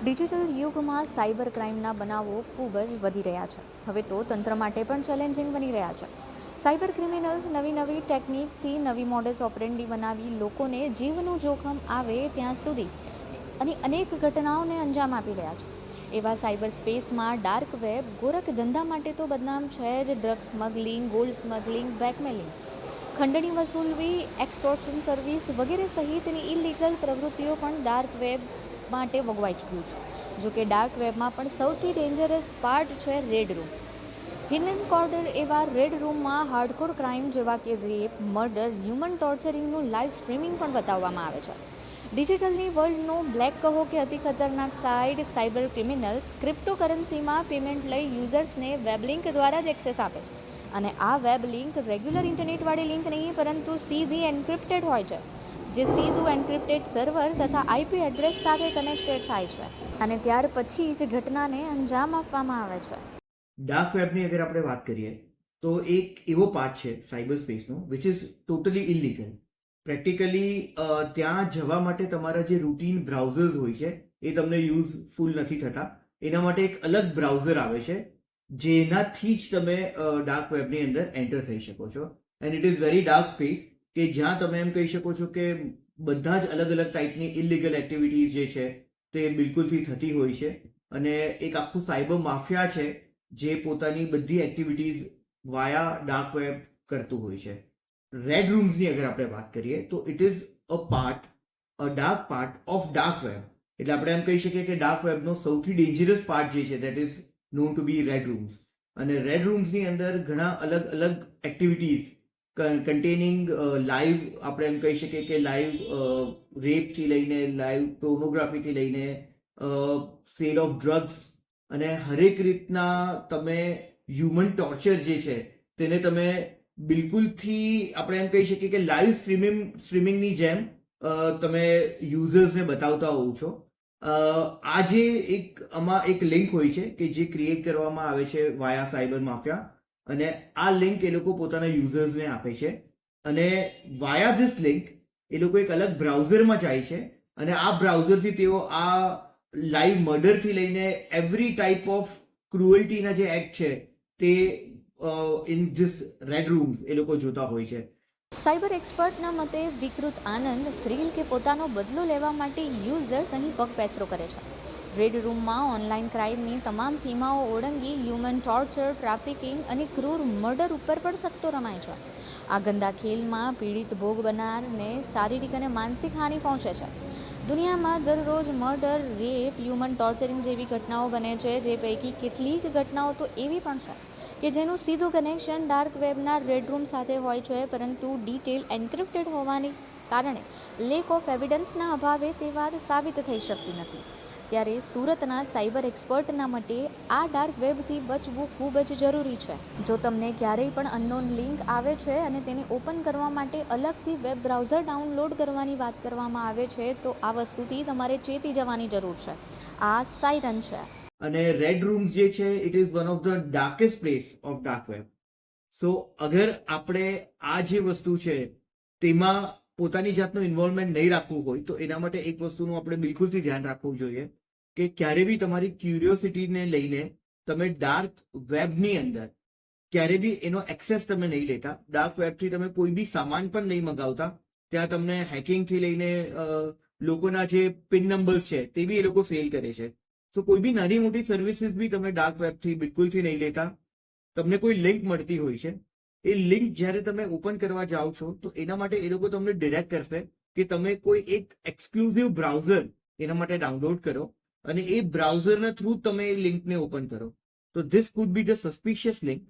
Digital યુગમાં cyber ક્રાઇમના બનાવો ખૂબ જ વધી રહ્યા છે. હવે તો તંત્ર માટે પણ ચેલેન્જિંગ બની રહ્યા છે. સાયબર ક્રિમિનલ્સ નવી ટેકનિકથી નવી મોડેસ ઓપરેન્ડી બનાવી લોકોને જીવનું જોખમ આવે ત્યાં સુધી અને અનેક ઘટનાઓને અંજામ આપી રહ્યા છે. એવા સાયબર સ્પેસમાં ડાર્ક વેબ ગોરખ ધંધા માટે તો બદનામ છે જ. Drug smuggling, gold smuggling, blackmailing, ખંડણી વસૂલવી, એક્સટોર્શન સર્વિસ વગેરે સહિતની ઇલીગલ પ્રવૃત્તિઓ પણ ડાર્ક વેબ માટે વગવાઈ ચૂક્યું છે. જોકે ડાર્ક વેબમાં પણ સૌથી ડેન્જરસ પાર્ટ છે રેડ રૂમ. હિડન કોર્નર એવા રેડ રૂમમાં હાર્ડકોર ક્રાઇમ જેવા કે રેપ, મર્ડર, હ્યુમન ટોર્ચરિંગનું લાઈવ સ્ટ્રીમિંગ પણ બતાવવામાં આવે છે. ડિજિટલની વર્લ્ડનું બ્લેક કહો કે અતિ ખતરનાક સાઇડ, સાયબર ક્રિમિનલ્સ ક્રિપ્ટોકરન્સીમાં પેમેન્ટ લઈ યુઝર્સને વેબ લિંક દ્વારા જ એક્સેસ આપે છે. અને આ વેબ લિંક રેગ્યુલર ઇન્ટરનેટવાળી લિંક નહીં પરંતુ સીધી એન્ક્રિપ્ટેડ હોય છે, જે સીધું એન્ક્રિપ્ટેડ સર્વર તથા આઈપી એડ્રેસ સાથે કનેક્ટેડ થાય છે અને ત્યાર પછી જ ઘટનાને અંજામ આપવામાં આવે છે. ડાર્ક વેબની અગર આપણે વાત કરીએ તો એક એવો પાર્ટ છે સાયબર સ્પેસનો which is totally illegal. Practically ત્યાં જવા માટે તમારા જે રૂટીન બ્રાઉઝર્સ હોય છે એ તમને યુઝફુલ નથી થતા. એના માટે એક અલગ બ્રાઉઝર આવે છે જેનાથી જ તમે ડાર્ક વેબની અંદર એન્ટર થઈ શકો છો. And it is very dark space કે જ્યાં તમે એમ કહી શકો છો કે બધા જ અલગ અલગ ટાઈપની ઇલીગલ એક્ટિવિટીઝ જે છે તે બિલકુલથી થતી હોય છે. અને એક આખું સાયબર માફિયા છે જે પોતાની બધી એક્ટિવિટીઝ વાયા ડાર્ક વેબ કરતું હોય છે. રેડ રૂમ્સની અગર આપણે વાત કરીએ તો it is a dark part of dark web. એટલે આપણે એમ કહી શકીએ કે ડાર્ક વેબનો સૌથી ડેન્જરસ પાર્ટ જે છે that is known to be red rooms. અને રેડ રૂમ્સની અંદર ઘણા અલગ અલગ એક્ટિવિટીઝ કન્ટેનિંગ લાઈવ, આપણે એમ કહી શકીએ કે લાઈવ રેપથી લઈને લાઈવ પોર્નોગ્રાફીથી લઈને સેલ ઓફ ડ્રગ્સ અને હરેક રીતના તમે હ્યુમન ટોર્ચર જે છે તેને તમે બિલકુલથી આપણે એમ કહી શકીએ કે લાઈવ સ્ટ્રીમિંગની જેમ તમે યુઝર્સને બતાવતા હોવ છો. આ જે આમાં એક લિંક હોય છે કે જે ક્રિએટ કરવામાં આવે છે વાયા સાયબર માફિયા, અને આ લિંક એ લોકો પોતાના યુઝર્સને આપે છે અને વાયા ધીસ લિંક એ લોકો એક અલગ બ્રાઉઝરમાં જાય છે અને આ બ્રાઉઝરથી તેઓ આ લાઈવ મર્ડરથી લઈને એવરી ટાઈપ ઓફ ક્રુઅલ્ટીના જે એક્ટ છે તે ઇન ધીસ રેડ રૂમ્સ એ લોકો જોતા હોય છે. સાયબર એક્સપર્ટના મતે વિકૃત આનંદ, થ્રિલ કે પોતાનો બદલો લેવા માટે યુઝર્સ અહીં પગપેસરો કરે છે. રેડ રૂમમાં ઓનલાઈન ક્રાઇમની તમામ સીમાઓ ઓળંગી હ્યુમન ટોર્ચર, ટ્રાફિકિંગ અને ક્રૂર મર્ડર ઉપર પણ સટ્ટો રમાય છે. આ ગંદા ખેલમાં પીડિત ભોગ બનનારને શારીરિક અને માનસિક હાનિ પહોંચે છે. દુનિયામાં દરરોજ મર્ડર, રેપ, હ્યુમન ટોર્ચરિંગ જેવી ઘટનાઓ બને છે, જે પૈકી કેટલીક ઘટનાઓ તો એવી પણ છે કે જેનું સીધું કનેક્શન ડાર્ક વેબના રેડ રૂમ સાથે હોય છે, પરંતુ ડિટેલ એન્ક્રિપ્ટેડ હોવાને કારણે લેક ઓફ એવિડન્સના અભાવે તે વાત સાબિત થઈ શકતી નથી. ત્યારે સુરતના સાયબર એક્સપર્ટના માટે આ ડાર્ક વેબથી બચવું ખૂબ જ જરૂરી છે. જો તમને ક્યારેય પણ અનનોન લિંક આવે છે અને તેને ઓપન કરવા માટે અલગથી વેબ બ્રાઉઝર ડાઉનલોડ કરવાની વાત કરવામાં આવે છે તો આ વસ્તુથી તમારે ચેતી જવાની જરૂર છે. આ સાયરન છે. અને રેડ રૂમ્સ જે છે it is one of the darkest place of dark web. So અગર આપણે આ જે વસ્તુ છે તેમાં પોતાની જાતનું ઇન્વોલ્વમેન્ટ નહીં રાખવું હોય તો એના માટે એક વસ્તુનું આપણે બિલકુલથી ધ્યાન રાખવું જોઈએ કે ક્યારે બી તમારી ક્યુરિયોસિટીને લઈને તમે ડાર્ક વેબની અંદર ક્યારે બી એનો એક્સેસ તમે નહીં લેતા. ડાર્ક વેબથી તમે કોઈ બી સામાન પણ નહીં મંગાવતા. ત્યાં તમને હેકિંગથી લઈને લોકોના જે પિન નંબર્સ છે તે બી એ લોકો સેલ કરે છે. તો કોઈ બી નાની મોટી સર્વિસીસ બી તમે ડાર્ક વેબથી બિલકુલથી નહીં લેતા. તમને કોઈ લિંક મળતી હોય છે, એ લિંક જ્યારે તમે ઓપન કરવા જાઓ છો તો એના માટે એ લોકો તમને ડિરેક્ટ કરશે કે તમે કોઈ એક એક્સક્લુઝિવ બ્રાઉઝર એના માટે ડાઉનલોડ કરો અને એ બ્રાઉઝરના થ્રુ તમે એ લિંકને ઓપન કરો. તો this food B the suspicious link